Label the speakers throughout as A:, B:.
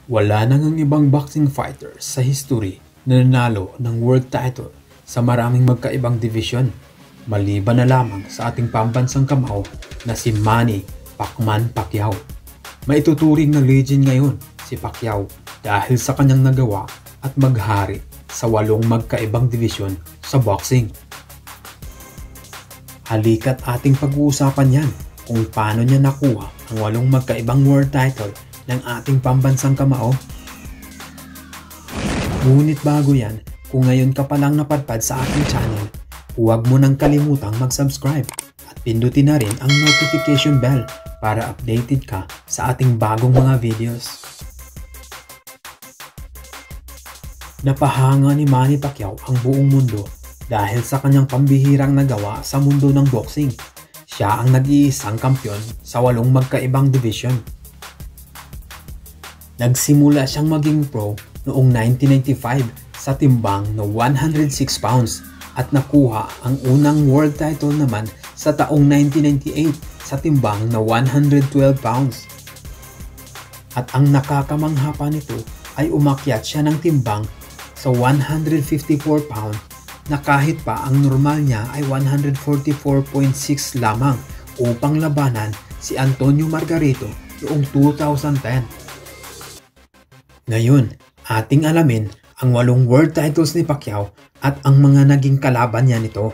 A: Wala nang ang ibang boxing fighter sa history na nanalo ng world title sa maraming magkaibang division, maliban na lamang sa ating pambansang kamao na si Manny Pacman Pacquiao. Maituturing na legend ngayon si Pacquiao dahil sa kanyang nagawa at maghari sa 8 magkaibang division sa boxing. Halika't ating pag-uusapan yan kung paano niya nakuha ang 8 magkaibang world title ng ating pambansang kamao. Ngunit bago yan, kung ngayon ka palang napadpad sa ating channel, huwag mo nang kalimutang mag-subscribe at pindutin na rin ang notification bell para updated ka sa ating bagong mga videos. Napahanga ni Manny Pacquiao ang buong mundo dahil sa kanyang pambihirang nagawa sa mundo ng boxing. Siya ang nag-iisang kampyon sa 8 magkaibang division. Nagsimula siyang maging pro noong 1995 sa timbang na 106 pounds at nakuha ang unang world title naman sa taong 1998 sa timbang na 112 pounds. At ang nakakamangha pa nito ay umakyat siya ng timbang sa 154 pounds na kahit pa ang normal niya ay 144.6 lamang upang labanan si Antonio Margarito noong 2010. Ngayon, ating alamin ang 8 world titles ni Pacquiao at ang mga naging kalaban niya nito.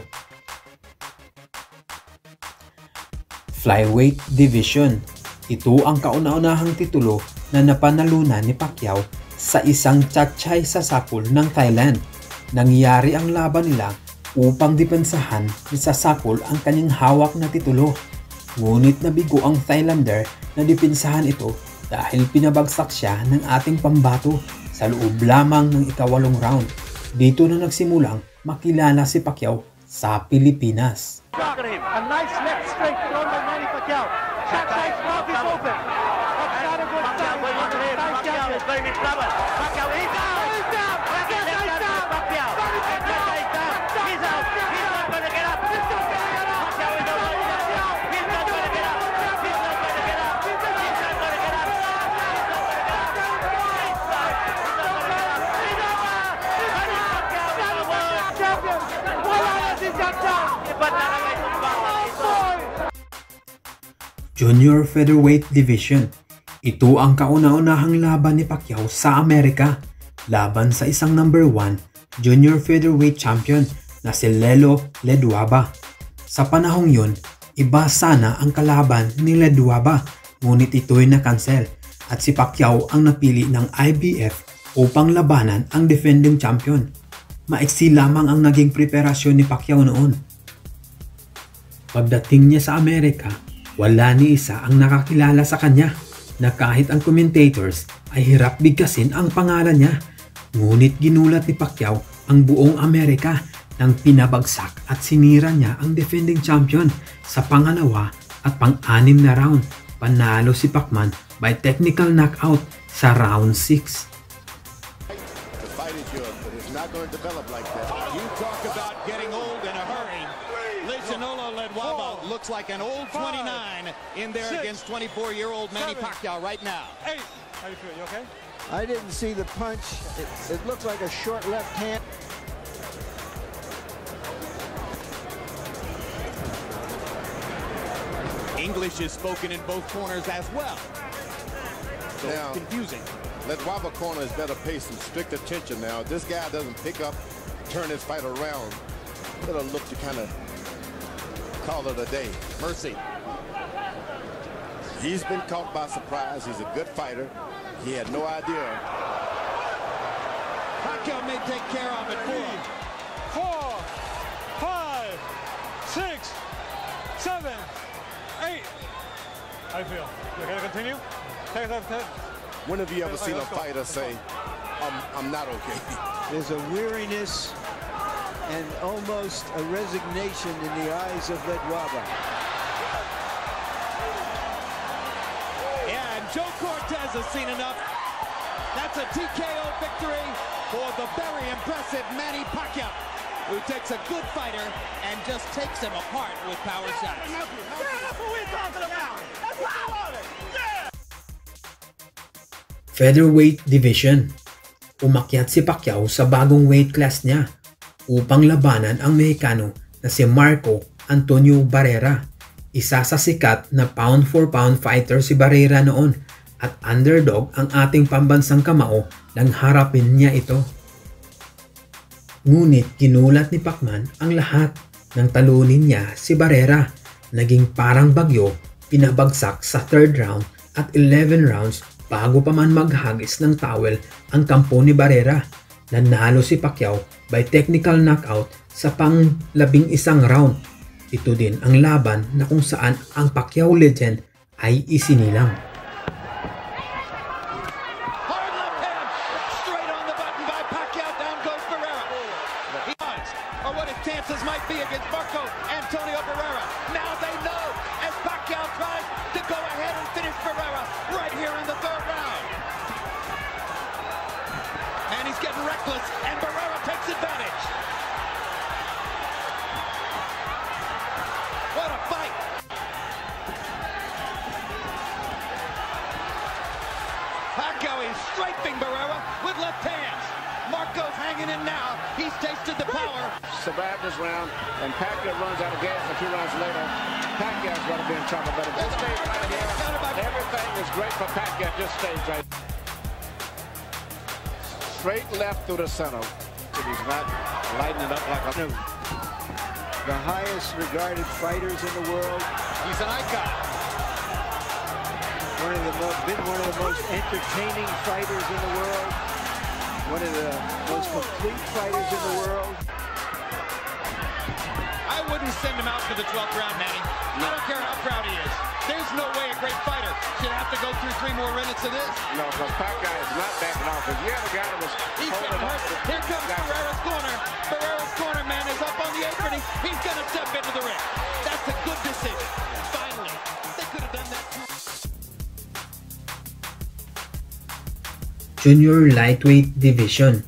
A: Flyweight Division. Ito ang kauna-unahang titulo na napanalunan ni Pacquiao sa isang Chanchay sa Sakul ng Thailand. Nangyari ang laban nila upang depensahan ni Sasakul ang kanyang hawak na titulo. Ngunit nabigo ang Thailander na depensahan ito dahil pinabagsak siya ng ating pambato sa loob lamang ng ika-8 round. Dito na nagsimulang makilala si Pacquiao sa Pilipinas.
B: A nice left straight thrown by Manny Pacquiao. Chancay's mouth is open. That's not a good sign. Pacquiao is blaming trouble. Pacquiao is down. He's down. Chancay's down. Pacquiao. Chancay's down. He's out. He's not going to get up. He's not going to get up. Pacquiao is out. He's not going to get up. He's not going to get up. He's not going to get up.
A: Junior Featherweight Division. Ito ang kauna-unahang laban ni Pacquiao sa Amerika laban sa isang number 1 Junior Featherweight Champion na si Lelo Leduaba. Sa panahong yun, iba sana ang kalaban ni Leduaba ngunit ito'y na-cancel at si Pacquiao ang napili ng IBF upang labanan ang defending champion. Maiksi lamang ang naging preparasyon ni Pacquiao noon. Pagdating niya sa Amerika, wala ni isa ang nakakilala sa kanya na kahit ang commentators ay hirap bigkasin ang pangalan niya. Ngunit ginulat ni Pacquiao ang buong Amerika nang pinabagsak at sinira niya ang defending champion sa pangalawa at pang-6 na round. Panalo si Pacman by technical knockout sa round 6.
C: The fight is yours, but it's not going to develop like that. You talk about getting old in a hurry. Leonardo Leduaba looks like an old 29 in there against 24-year-old Manny Pacquiao right now.
B: 8. How do you feel? You okay?
D: I didn't see the punch. It looked like a short left hand.
C: English is spoken in both corners as well. So now, it's confusing. Leduaba corner is better pay some strict attention now. This guy doesn't pick up, turn his fight around. Better look to kind of call it a day. Mercy. He's been caught by surprise. He's a good fighter. He had no idea.
B: Pacquiao may take care of it. 4, 5, 6, 7, 8. How do you feel? You okay to continue? Take it.
C: When have you ever seen a fighter say, I'm not okay?
D: There's a weariness and almost a resignation in the eyes of Leduaba.
C: Yeah, and Joe Cortez has seen enough. That's a TKO victory for the very impressive Manny Pacquiao, who takes a good fighter and just takes him apart with power shots.
B: That's what we're talking about. That's what I want it. Yeah.
A: Featherweight Division. Umakyat si Pacquiao sa bagong weight class niya upang labanan ang Mexicano na si Marco Antonio Barrera. Isa sa sikat na pound for pound fighter si Barrera noon at underdog ang ating pambansang kamao nang harapin niya ito. Ngunit ginulat ni Pacman ang lahat nang talunin niya si Barrera. Naging parang bagyo, pinabagsak sa 3rd round at 11 rounds bago pa man maghagis ng towel ang kampo ni Barrera. Nanalo si Pacquiao by technical knockout sa pang-11 round. Ito din ang laban na kung saan ang Pacquiao legend ay isinilang.
B: Hard left hand, straight on the button by Pacquiao. Down goes Barrera. He odds or what his chances might be against Marco Antonio Barrera. Now they know as Pacquiao tries to go ahead and finish Barrera right here in the 3rd round. And he's getting reckless, and Barrera takes advantage. What a fight! Pacquiao is strafing Barrera with left hands. Marco's hanging in now. He's tasted the power.
C: Survived this round, and Pacquiao runs out of gas a few rounds later. Pacquiao's going to be in trouble, but if this stays right here, everything is great for Pacquiao. Just stays right. Straight left through the center. He's not lighting it up like a...
D: The highest regarded fighters in the world.
B: He's an icon.
D: Been one of the most entertaining fighters in the world. One of the most complete fighters in the world.
B: I wouldn't send him out for the 12th round, Manny. I don't care how proud he is. There's no way a great fighter should have to go through 3 more minutes of this.
C: No, because Pacquiao is not backing off. If you had a guy that was
B: He's getting hurt. Here comes Barrera's corner. Barrera's corner man is up on the apron. He's going to step into the ring. That's a good decision. Finally, they could have done that too.
A: Junior Lightweight Division.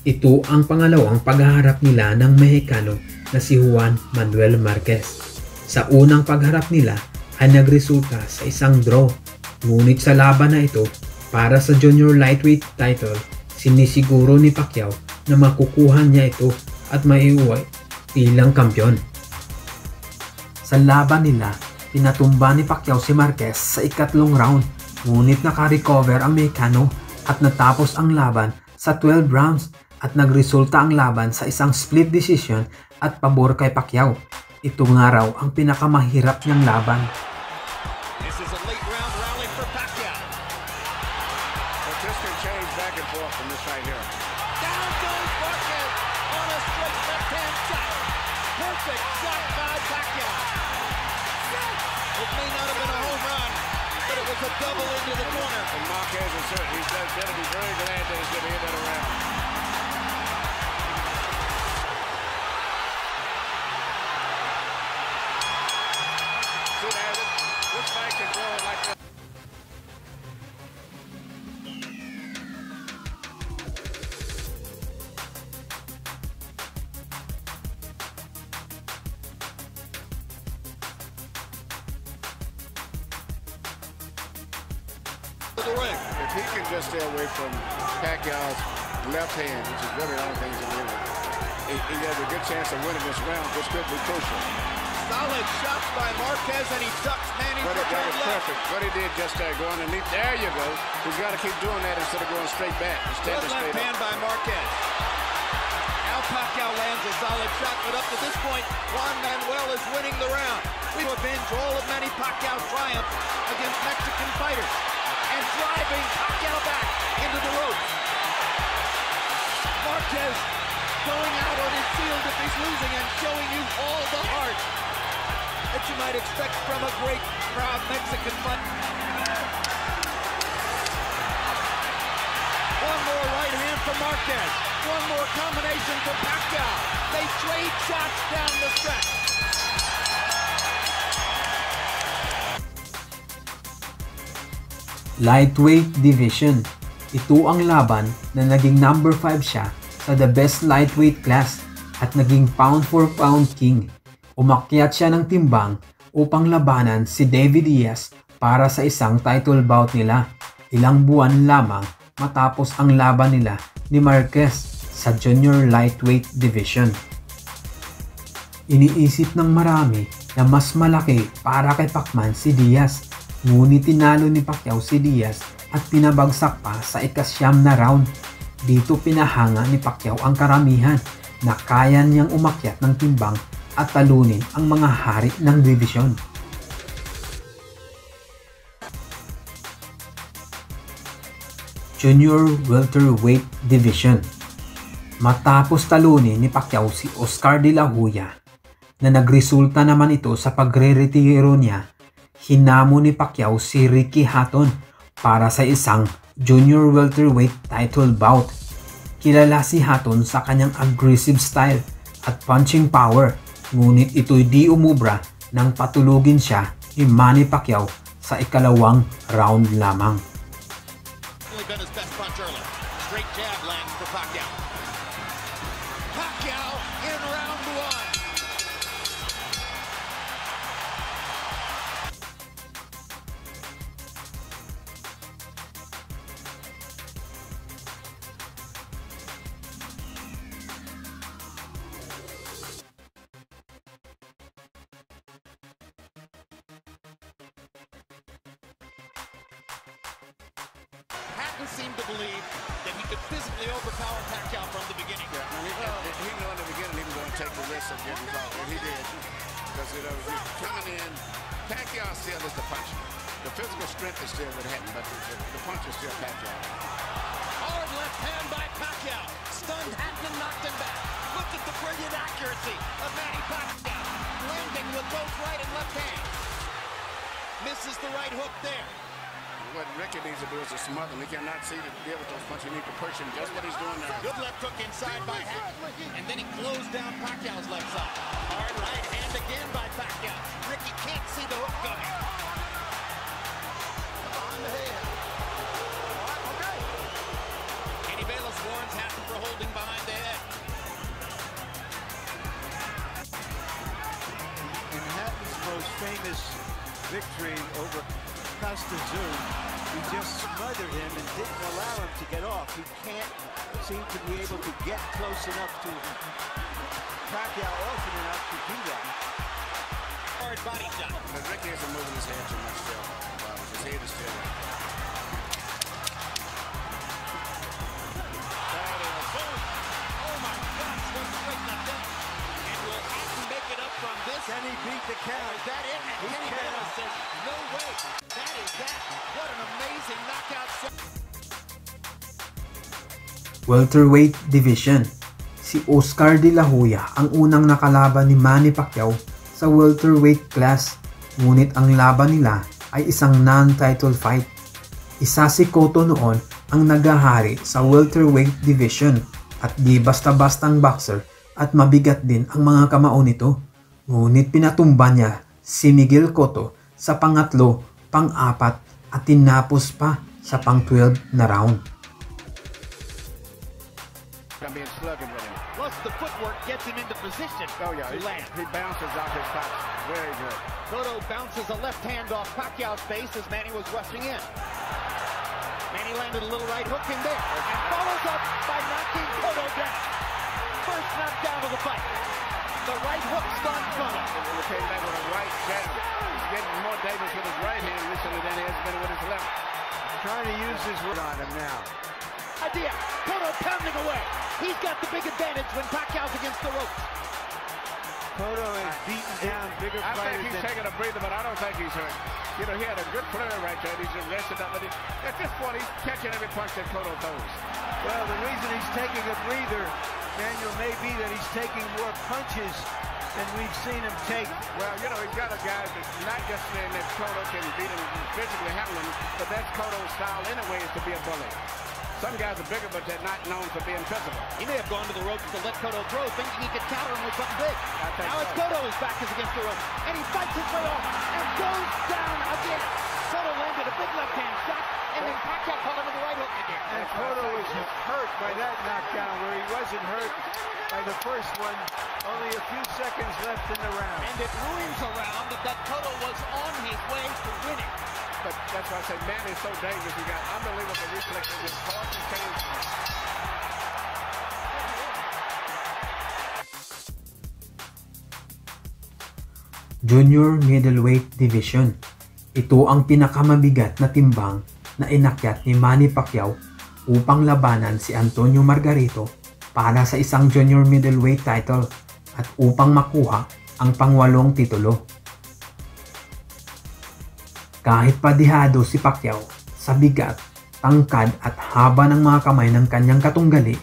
A: Ito ang pangalawang paghaharap nila ng Mexicano na si Juan Manuel Marquez. Sa unang pagharap nila ay nagresulta sa isang draw. Ngunit sa laban na ito, para sa Junior Lightweight title, sinisiguro ni Pacquiao na makukuha niya ito at maiuwi bilang kampiyon. Sa laban nila, pinatumba ni Pacquiao si Marquez sa ikatlong round. Ngunit nakarecover ang Mexicano at natapos ang laban sa 12 rounds at nagresulta ang laban sa isang split decision at pabor kay Pacquiao. Ito nga raw ang pinakamahirap niyang laban.
B: This is a late round rally for Pacquiao.
C: But this can change back and forth from this right here.
B: Down goes Marquez on a straight left-hand shot. Perfect shot by Pacquiao. It may not have been a home run, but it was a double into the corner.
C: And Marquez is certain he's going to be very glad that he's going to hit that around. See that? This fight can go like that.
B: The ring.
C: If he can just stay away from Pacquiao's left hand, which is really the only thing he's doing, he has a good chance of winning this round. This could be crucial.
B: Solid shots by Marquez, and he ducks Manny
C: But
B: for
C: that
B: turn
C: was
B: left.
C: perfect. What he did just there, go underneath. There you go. He's got to keep doing that instead of going straight back. Instead
B: Good
C: of
B: left
C: straight
B: hand
C: up.
B: by Marquez. Now Pacquiao lands a solid shot, but up to this point, Juan Manuel is winning the round. We avenge all of Manny Pacquiao's triumph against Mexican fighters and driving Pacquiao back into the ropes. Marquez going out on his shield if he's losing and showing you all the heart that you might expect from a great, proud Mexican fighter. One more right hand for Marquez. One more combination for Pacquiao. They trade shots down the stretch.
A: Lightweight Division. Ito ang laban na naging number 5 siya sa the best lightweight class at naging pound for pound king. Umakyat siya ng timbang upang labanan si David Diaz para sa isang title bout nila. ilang buwan lamang matapos ang laban nila ni Marquez sa Junior Lightweight Division. Iniisip ng marami na mas malaki para kay Pacman si Diaz, ngunit tinalo ni Pacquiao si Diaz at pinabagsak pa sa ika-9 na round. Dito pinahanga ni Pacquiao ang karamihan na kaya niyang umakyat ng timbang at talunin ang mga hari ng division. Junior Welterweight Division. Matapos talunin ni Pacquiao si Oscar De La Hoya na nagresulta naman ito sa pagre-retiro niya, hinamon ni Pacquiao si Ricky Hatton para sa isang Junior Welterweight title bout. Kilala si Hatton sa kanyang aggressive style at punching power, ngunit ito'y di umubra nang patulugin siya ni Manny Pacquiao sa ikalawang round lamang.
C: Straight jab lands for Pacquiao. Pacquiao in round 1. Hatton seemed to believe that he could physically overpower Pacquiao from the beginning.
E: Yeah, he knew in the beginning he was going to take the risk of getting caught, and he did. Because he's coming in, Pacquiao still is the puncher. The physical strength is still with Hatton, but the punch is still Pacquiao.
C: Hard left hand by Pacquiao. Stunned Hatton, knocked him back. Look at the brilliant accuracy of Manny Pacquiao. Landing with both right and left hands. Misses the right hook there.
E: What Ricky needs to do is to smother him. He cannot see to deal with those punches. He needs to push him. Just what he's doing now.
C: Good left hook inside by Hatton. And then he closed down Pacquiao's left side. Hard right hand again by Pacquiao. Ricky can't see the hook coming. On the head. Okay. Kenny Bayless warns Hatton for holding behind the head.
D: In Hatton's most famous victory over Costa Zoom, he just smothered him and didn't allow him to get off. He can't seem to be able to get close enough to Pacquiao often enough to do that.
C: Hard body shot.
E: But Ricky isn't moving his head too much still. His head is still there.
C: Oh my gosh, went straight in the deck. And will Hatton make it up from this?
D: Can he beat the count?
C: Is that it? And Kenny Bayless says, no way. That is that. What an amazing knockout.
A: Welterweight Division. Si Oscar De La Hoya ang unang nakalaban ni Manny Pacquiao sa welterweight class, ngunit ang laban nila ay isang non-title fight. Isa si Cotto noon ang nagahari sa welterweight division at di basta-bastang boxer at mabigat din ang mga kamao nito, ngunit pinatumba niya si Miguel Cotto sa pangatlo, pang-apat at tinapos pa sa pang-12 na round.
C: Plus the footwork gets him into position to land.
E: He bounces off his touch. Very good.
C: Cotto bounces a left hand off Pacquiao's face as Manny was rushing in. Manny landed a little right hook in there and follows up by knocking Cotto down. First knockdown of the fight. The right hook stunned Cotto.
E: He came back with a right jab. He's getting more dangerous with his right hand recently than he has been with his left.
D: Trying to use his wood on him now.
C: Idea. Cotto pounding away. He's got the big advantage when Pacquiao's against the ropes.
D: Cotto has beaten down bigger
E: I
D: fighters
E: think he's
D: than...
E: taking a breather, but I don't think he's hurt. You know, he had a good flurry right there. He's arrested up. But at this point, he's catching every punch that Cotto throws.
D: Well, the reason he's taking a breather, Daniel, may be that he's taking more punches than we've seen him take.
E: Well, you know, he's got a guy that's not just saying that Cotto can beat him physically handle him, but that's Cotto's style anyway, is to be a bully. Some guys are bigger, but they're not known for being physical.
C: He may have gone to the ropes to let Cotto throw, thinking he could counter him with something big. Now it's Cotto whose back is against the ropes, and he fights his way off and goes down again. Cotto landed a big left-hand shot, and then Pacquiao caught him with the right hook again.
D: And Cotto was hurt by that knockdown, where he wasn't hurt by the first one. Only a few seconds left in the round.
C: And it ruins a round that Cotto was on his way to winning.
E: But that's why I say Manny's so dangerous. He got unbelievable reflexes. It's hard to change.
A: Junior Middleweight Division. Ito ang pinakamabigat na timbang na inakyat ni Manny Pacquiao upang labanan si Antonio Margarito para sa isang Junior Middleweight title at upang makuha ang pang-8 titulo. Kahit padihado si Pacquiao sa bigat, tangkad at haba ng mga kamay ng kanyang katunggali,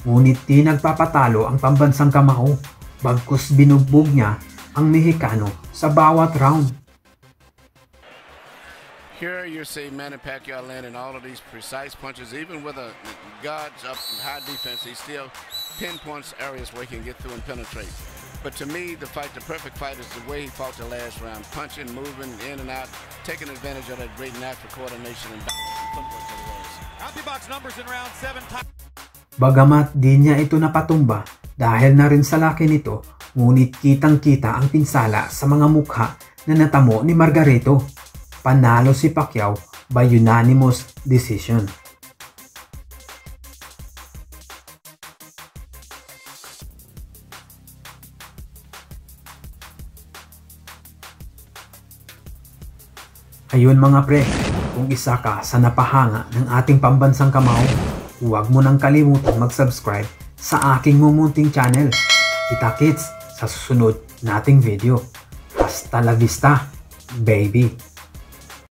A: ngunit di nagpapatalo ang pambansang kamao, bagkus binugbog niya ang Mexicano sa bawat round.
E: Here you see Manny Pacquiao landing all of these precise punches, even with a guards up high defense, he still pinpoints areas where he can get through and penetrate. But to me, the perfect fight is the way he fought the last round, punching, moving in and out, taking advantage of that great natural coordination and footwork that he has.
B: Anti-box numbers in round 7.
A: Bagamat di niya ito napatumba dahil na rin sa laki nito, ngunit kitang-kita ang pinsala sa mga mukha na natamo ni Margarito. Panalo si Pacquiao by unanimous decision. Ayun mga pre, kung isa ka sa napahanga ng ating pambansang kamao, huwag mo nang kalimutang mag-subscribe sa aking mumunting channel. Kita-kits sa susunod nating video. Hasta la vista, baby!